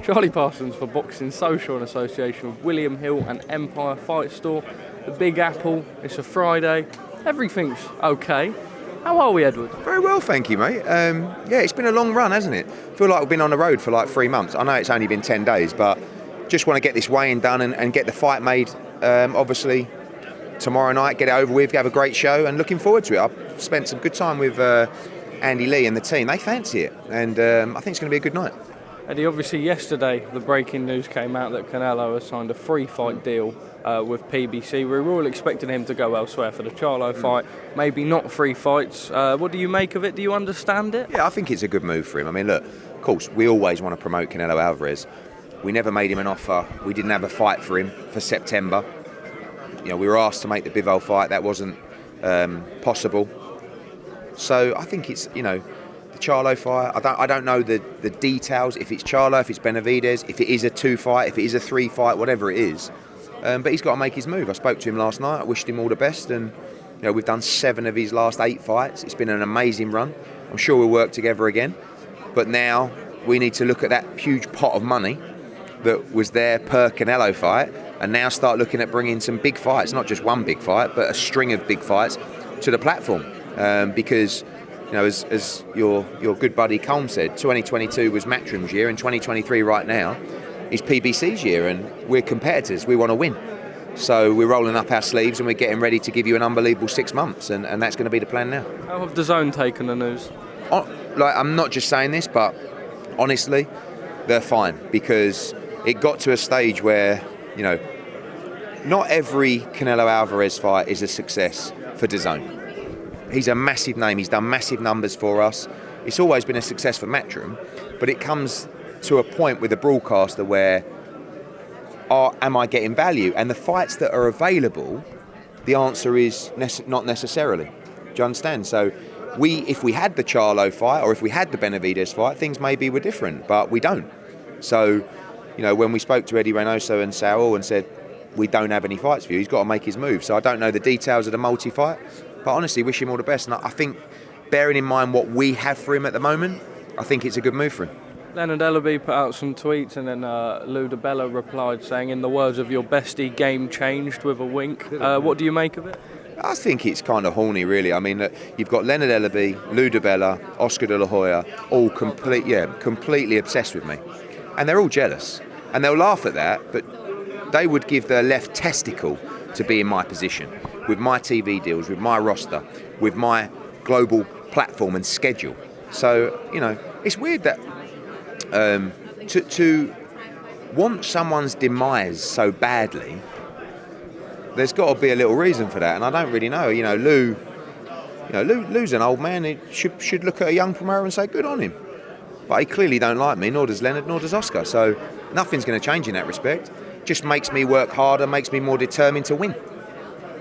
Charlie Parsons for Boxing Social in association with William Hill and Empire Fight Store. The Big Apple, it's a Friday, everything's okay. How are we, Edward? Very well, thank you, mate. It's been a long run, hasn't it? I feel like we've been on the road for like 3 months. I know it's only been 10 days, but just want to get this weighing done and get the fight made, obviously, tomorrow night, get it over with, have a great show, and looking forward to it. I've spent some good time with Andy Lee and the team. They fancy it, and I think it's going to be a good night. Eddie, obviously yesterday the breaking news came out that Canelo has signed a 3-fight deal with PBC. We were all expecting him to go elsewhere for the Charlo fight, maybe not 3 fights. What do you make of it? Do you understand it? Yeah, I think it's a good move for him. I mean, look, of course, we always want to promote Canelo Alvarez. We never made him an offer. We didn't have a fight for him for September. You know, we were asked to make the Bivol fight. That wasn't possible. So I think it's, you know, the Charlo fight. I don't know the details. If it's Charlo, if it's Benavidez, if it is a 2 fight, if it is a 3 fight, whatever it is. But he's got to make his move. I spoke to him last night. I wished him all the best, and you know, we've done 7 of his last 8 fights. It's been an amazing run. I'm sure we'll work together again. But now we need to look at that huge pot of money that was there per Canelo fight, and now start looking at bringing some big fights, not just one big fight, but a string of big fights to the platform. Because, you know, as your good buddy Colm said, 2022 was Matchroom's year, and 2023 right now is PBC's year, and we're competitors. We want to win. So we're rolling up our sleeves and we're getting ready to give you an unbelievable 6 months, and that's going to be the plan now. How have DAZN taken the news? I'm not just saying this, but honestly, they're fine, because it got to a stage where, you know, not every Canelo Alvarez fight is a success for DAZN. He's a massive name. He's done massive numbers for us. It's always been a success for Matchroom, but it comes to a point with a broadcaster where, am I getting value? And the fights that are available, the answer is not necessarily. Do you understand? So if we had the Charlo fight, or if we had the Benavidez fight, things maybe were different, but we don't. So, you know, when we spoke to Eddie Reynoso and Saul and said, we don't have any fights for you, he's got to make his move. So I don't know the details of the multi-fight, but honestly, wish him all the best. And I think, bearing in mind what we have for him at the moment, I think it's a good move for him. Leonard Ellerbe put out some tweets, and then Dibella replied saying, in the words of your bestie, game changed, with a wink. What do you make of it? I think it's kind of horny, really. I mean, you've got Leonard Ellerbe, Dibella, Oscar De La Hoya, all completely obsessed with me. And they're all jealous. And they'll laugh at that, but they would give their left testicle to be in my position, with my TV deals, with my roster, with my global platform and schedule. So, you know, it's weird that to want someone's demise so badly, there's got to be a little reason for that, and I don't really know. You know, Lou's an old man. He should look at a young promoter and say, good on him. But he clearly don't like me, nor does Leonard, nor does Oscar. So nothing's going to change in that respect. Just makes me work harder, makes me more determined to win.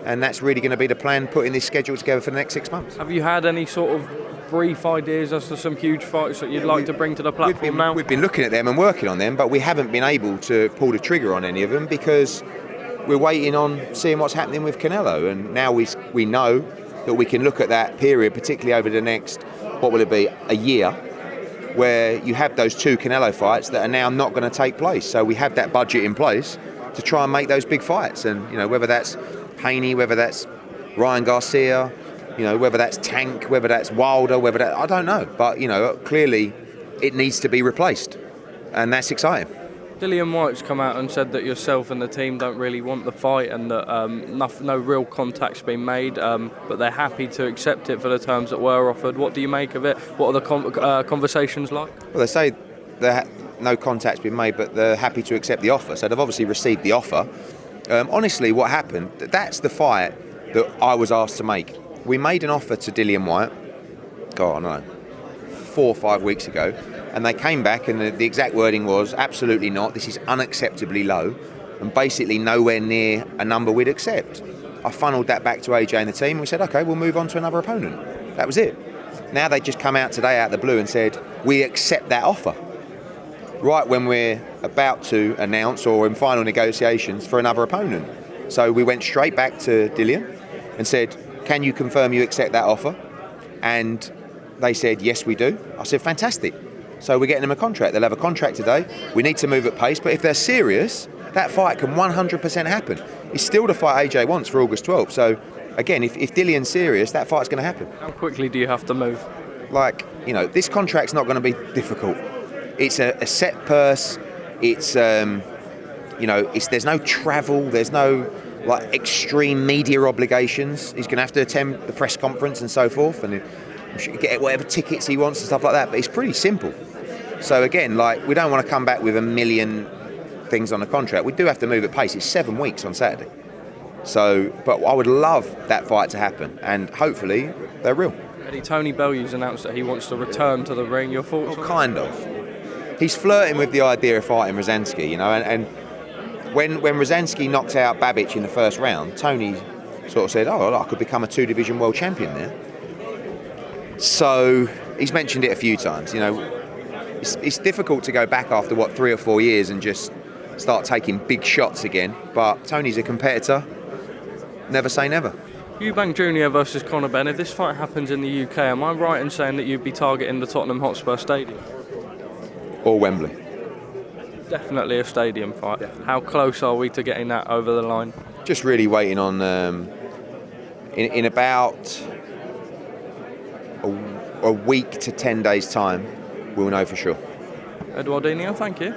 And that's really going to be the plan, putting this schedule together for the next 6 months. Have you had any sort of brief ideas as to some huge fights that you'd like to bring to the platform now? We've been looking at them and working on them, but we haven't been able to pull the trigger on any of them because we're waiting on seeing what's happening with Canelo. And now we know that we can look at that period, particularly over the next, what will it be, a year, where you have those 2 Canelo fights that are now not going to take place. So we have that budget in place to try and make those big fights. And, you know, whether that's Haney, whether that's Ryan Garcia, you know, whether that's Tank, whether that's Wilder, whether that, I don't know. But, you know, clearly it needs to be replaced. And that's exciting. Dillian Whyte's come out and said that yourself and the team don't really want the fight, and that no real contact's been made, but they're happy to accept it for the terms that were offered. What do you make of it? What are the conversations like? Well, they say no contact's been made, but they're happy to accept the offer. So they've obviously received the offer. Honestly, what happened, that's the fight that I was asked to make. We made an offer to Dillian Whyte, 4 or 5 weeks ago, and they came back and the exact wording was, absolutely not, this is unacceptably low, and basically nowhere near a number we'd accept. I funneled that back to AJ and the team, and we said, okay, we'll move on to another opponent. That was it. Now they just come out today out of the blue and said, we accept that offer. Right when we're about to announce or in final negotiations for another opponent. So we went straight back to Dillian and said, can you confirm you accept that offer? And they said, yes, we do. I said, fantastic. So we're getting them a contract. They'll have a contract today. We need to move at pace. But if they're serious, that fight can 100% happen. It's still the fight AJ wants for August 12th. So again, if Dillian's serious, that fight's going to happen. How quickly do you have to move? Like, you know, this contract's not going to be difficult. It's a set purse. It's, you know, there's no travel. There's no like extreme media obligations. He's going to have to attend the press conference and so forth, and I'm sure he can get whatever tickets he wants and stuff like that. But it's pretty simple. So again, like, we don't want to come back with a million things on the contract. We do have to move at pace. It's 7 weeks on Saturday. So, but I would love that fight to happen, and hopefully they're real. Eddie, Tony Bellew's announced that he wants to return to the ring. Your thoughts? Well, kind of. He's flirting with the idea of fighting Rosansky, you know, and when Rosansky knocked out Babic in the first round, Tony sort of said, "Oh, I could become a 2-division world champion there." So he's mentioned it a few times. You know, it's difficult to go back after 3 or 4 years and just start taking big shots again. But Tony's a competitor. Never say never. Eubank Jr versus Conor Benn. If this fight happens in the UK, am I right in saying that you'd be targeting the Tottenham Hotspur Stadium? Or Wembley. Definitely a stadium fight. Definitely. How close are we to getting that over the line? Just really waiting on, in about a week to 10 days' time, we'll know for sure. Eduardinho, thank you.